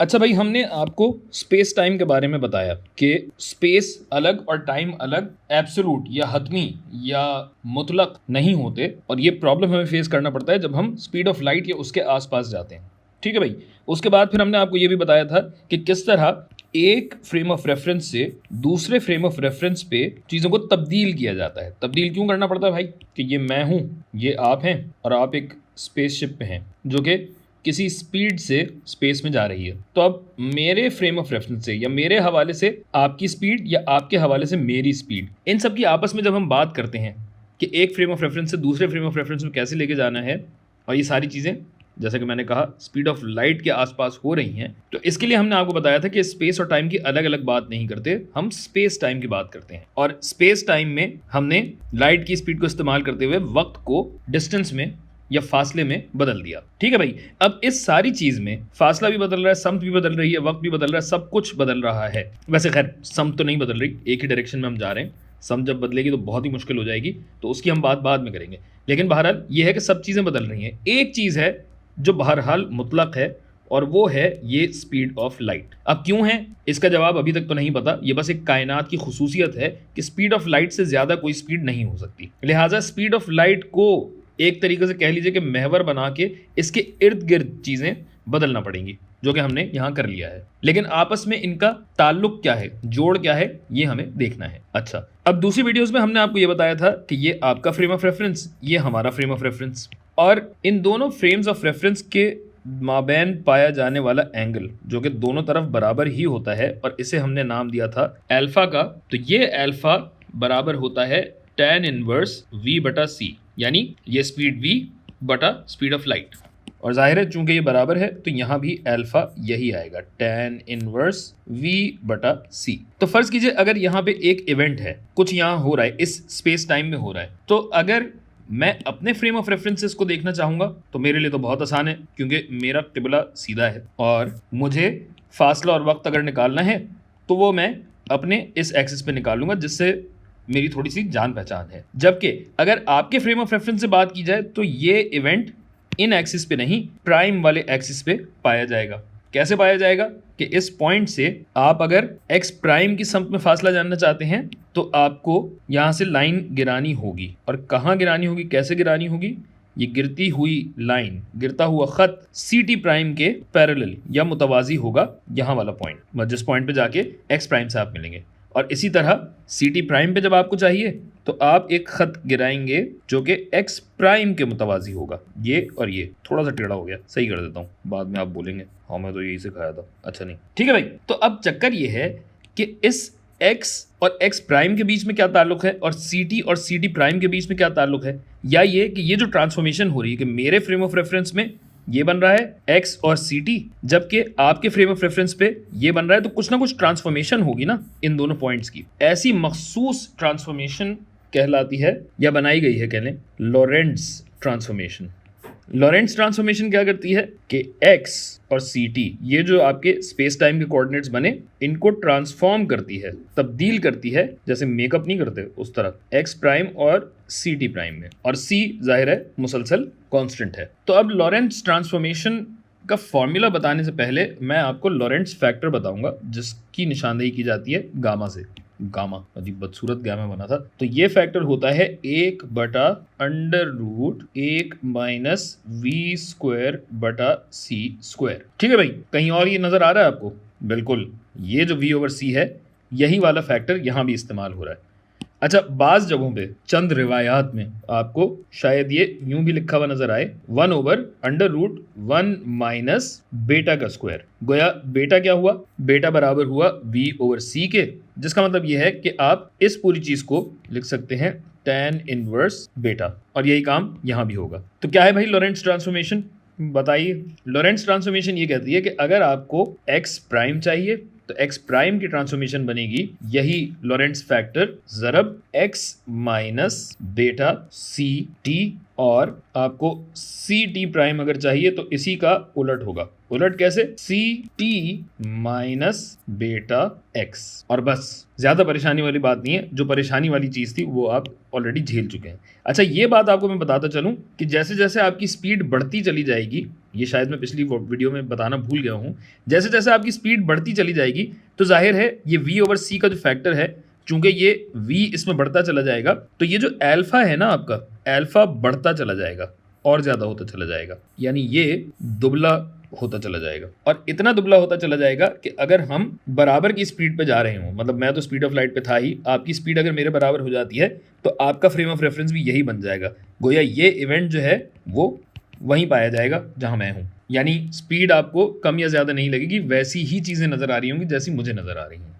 अच्छा भाई, हमने आपको स्पेस टाइम के बारे में बताया कि स्पेस अलग और टाइम अलग एब्सोल्यूट या हतमी या मुतलक नहीं होते, और ये प्रॉब्लम हमें फेस करना पड़ता है जब हम स्पीड ऑफ लाइट या उसके आसपास जाते हैं। ठीक है भाई। उसके बाद फिर हमने आपको ये भी बताया था कि किस तरह एक फ्रेम ऑफ रेफरेंस से दूसरे फ्रेम ऑफ रेफरेंस पे चीज़ों को तब्दील किया जाता है। तब्दील क्यों करना पड़ता है भाई? कि ये मैं हूँ, ये आप हैं, और आप एक स्पेसशिप पे हैं जो कि किसी स्पीड से स्पेस में जा रही है। तो अब मेरे फ्रेम ऑफ रेफरेंस से या मेरे हवाले से आपकी स्पीड या आपके हवाले से मेरी स्पीड, इन सब की आपस में जब हम बात करते हैं कि एक फ्रेम ऑफ रेफरेंस से दूसरे फ्रेम ऑफ रेफरेंस में कैसे लेके जाना है, और ये सारी चीज़ें जैसे कि मैंने कहा स्पीड ऑफ लाइट के आसपास हो रही हैं, तो इसके लिए हमने आपको बताया था कि स्पेस और टाइम की अलग अलग बात नहीं करते, हम स्पेस टाइम की बात करते हैं। और स्पेस टाइम में हमने लाइट की स्पीड को इस्तेमाल करते हुए वक्त को डिस्टेंस में या फासले में बदल दिया। ठीक है भाई। अब इस सारी चीज में फासला भी बदल रहा है, समत भी बदल रही है, वक्त भी बदल रहा है, सब कुछ बदल रहा है। वैसे खैर समत तो नहीं बदल रही, एक ही डायरेक्शन में हम जा रहे हैं। सम जब बदलेगी तो बहुत ही मुश्किल हो जाएगी, तो उसकी हम बात बाद में करेंगे। लेकिन बहरहाल ये है कि सब चीजें बदल रही हैं। एक चीज है जो बहरहाल मुतलक है, और वो है ये स्पीड ऑफ लाइट। अब क्यों है इसका जवाब अभी तक तो नहीं पता। ये बस एक कायनात की खुसूसियत है कि स्पीड ऑफ लाइट से ज्यादा कोई स्पीड नहीं हो सकती, लिहाजा स्पीड ऑफ लाइट को एक तरीके से कह लीजिए कि महवर बना के इसके इर्द गिर्द चीजें बदलना पड़ेंगी, जो कि हमने यहां कर लिया है। लेकिन आपस में इनका ताल्लुक क्या है, जोड़ क्या है, ये हमें देखना है। अच्छा, अब दूसरी वीडियोस में हमने आपको ये बताया था कि ये आपका फ्रेम ऑफ रेफरेंस, ये हमारा फ्रेम ऑफ रेफरेंस, और इन दोनों फ्रेम्स ऑफ रेफरेंस के माबैन पाया जाने वाला एंगल जो कि दोनों तरफ बराबर ही होता है, और इसे हमने नाम दिया था अल्फा का। तो ये अल्फा बराबर होता है tan इनवर्स v बटा c, यानी ये स्पीड v बटा स्पीड ऑफ लाइट। और जाहिर है चूंकि ये बराबर है तो यहां भी अल्फा यही आएगा, tan इनवर्स v बटा c। तो फर्ज कीजिए अगर यहां पे एक इवेंट है, कुछ यहां हो रहा है, इस स्पेस टाइम में हो रहा है, तो अगर मैं अपने फ्रेम ऑफ रेफरेंसेस को देखना चाहूंगा तो मेरे लिए तो बहुत आसान है, क्योंकि मेरा टिबला सीधा है, और मुझे फासला और वक्त अगर निकालना है तो वो मैं अपने इस एक्सिस पे निकालूंगा, जिससे मेरी थोड़ी सी जान पहचान है। जबकि अगर आपके फ्रेम ऑफ रेफरेंस से बात की जाए तो ये इवेंट इन एक्सिस पे नहीं, प्राइम वाले एक्सिस पे पाया जाएगा। कैसे पाया जाएगा? कि इस पॉइंट से आप अगर एक्स प्राइम की समत में फासला जानना चाहते हैं तो आपको यहां से लाइन गिरानी होगी। और कहां गिरानी होगी, कैसे गिरानी होगी? ये गिरती हुई लाइन, गिरता हुआ खत सी टी प्राइम के पैरेलल या मुतवाजी होगा, यहां वाला पॉइंट, जिस पॉइंट पे जाके एक्स प्राइम से आप मिलेंगे। और इसी तरह सी टी प्राइम पे जब आपको चाहिए तो आप एक खत गिराएंगे जो कि एक्स प्राइम के मुतवाजी होगा। ये और ये थोड़ा सा टेढ़ा हो गया, सही कर देता हूँ, बाद में आप बोलेंगे हाँ मैं तो यही सिखाया था। अच्छा नहीं, ठीक है भाई। तो अब चक्कर ये है कि इस x और x प्राइम के बीच में क्या ताल्लुक है, और ct और ct प्राइम के बीच में क्या ताल्लुक है, या ये कि ये जो ट्रांसफॉर्मेशन हो रही है कि मेरे फ्रेम ऑफ रेफरेंस में ये बन रहा है x और ct, जबकि आपके फ्रेम ऑफ रेफरेंस पे ये बन रहा है, तो कुछ ना कुछ ट्रांसफॉर्मेशन होगी ना इन दोनों पॉइंट्स की। ऐसी मखसूस ट्रांसफॉर्मेशन कहलाती है, या बनाई गई है कह लें, लॉरेंट्ज ट्रांसफॉर्मेशन। लॉरेंट्ज ट्रांसफॉर्मेशन क्या करती है कि x और ct, ये जो आपके स्पेस टाइम के कोऑर्डिनेट्स बने, इनको ट्रांसफॉर्म करती है, तब्दील करती है, जैसे मेकअप नहीं करते उस तरह, x प्राइम और ct प्राइम में। और c जाहिर है मुसलसल कांस्टेंट है। तो अब लॉरेंट्ज ट्रांसफॉर्मेशन का फॉर्मूला बताने से पहले मैं आपको लॉरेंट्ज फैक्टर बताऊंगा, जिसकी निशानदेही की जाती है गामा से। गामा अजीब बदसूरत गामा बना था। तो ये फैक्टर होता है 1 बटा under root 1 minus v square बटा सी स्क्वायर। ठीक है भाई, कहीं और ये नजर आ रहा है आपको? बिल्कुल, ये जो वी ओवर सी है, यही वाला फैक्टर यहां भी इस्तेमाल हो रहा है। अच्छा, बाज जगहों पे, चंद रिवायात में आपको शायद ये यूं भी लिखा हुआ नजर आए, 1 ओवर अंडर रूट 1 माइनस बेटा का स्क्वायर। गोया बेटा क्या हुआ? बेटा बराबर हुआ v ओवर c के, जिसका मतलब ये है कि आप इस पूरी चीज को लिख सकते हैं tan इनवर्स बेटा, और यही काम यहां भी होगा। तो क्या है भाई लॉरेंट्ज ट्रांसफॉर्मेशन? बताइए। लॉरेंट्ज ट्रांसफॉर्मेशन ये कहती है कि अगर आपको x प्राइम चाहिए तो x प्राइम की ट्रांसफॉर्मेशन बनेगी यही लॉरेंट्ज फैक्टर ज़रब x माइनस बेटा सी टी और आपको सी टी प्राइम अगर चाहिए तो इसी का उलट होगा। उलट कैसे? सी टी माइनस बेटा एक्स। और बस, ज्यादा परेशानी वाली बात नहीं है। जो परेशानी वाली चीज थी वो आप ऑलरेडी झेल चुके हैं। अच्छा, ये बात आपको मैं बताता चलूं कि जैसे जैसे आपकी स्पीड बढ़ती चली जाएगी, ये शायद मैं पिछली वीडियो में बताना भूल गया हूं, जैसे जैसे आपकी स्पीड बढ़ती चली जाएगी तो जाहिर है ये v ओवर c का जो फैक्टर है, चूंकि ये v इसमें बढ़ता चला जाएगा तो ये जो अल्फा है ना आपका, अल्फा बढ़ता चला जाएगा और ज्यादा होता चला जाएगा, यानी ये दुबला होता चला जाएगा। और इतना दुबला होता चला जाएगा कि अगर हम बराबर की स्पीड पे जा रहे हों, मतलब मैं तो स्पीड ऑफ लाइट पे था ही, आपकी स्पीड अगर मेरे बराबर हो जाती है तो आपका फ्रेम ऑफ रेफरेंस भी यही बन जाएगा। गोया ये इवेंट जो है वो वहीं पाया जाएगा जहां मैं हूं, यानी स्पीड आपको कम या ज्यादा नहीं लगेगी, वैसी ही चीजें नजर आ रही होंगी जैसी मुझे नजर आ रही हैं।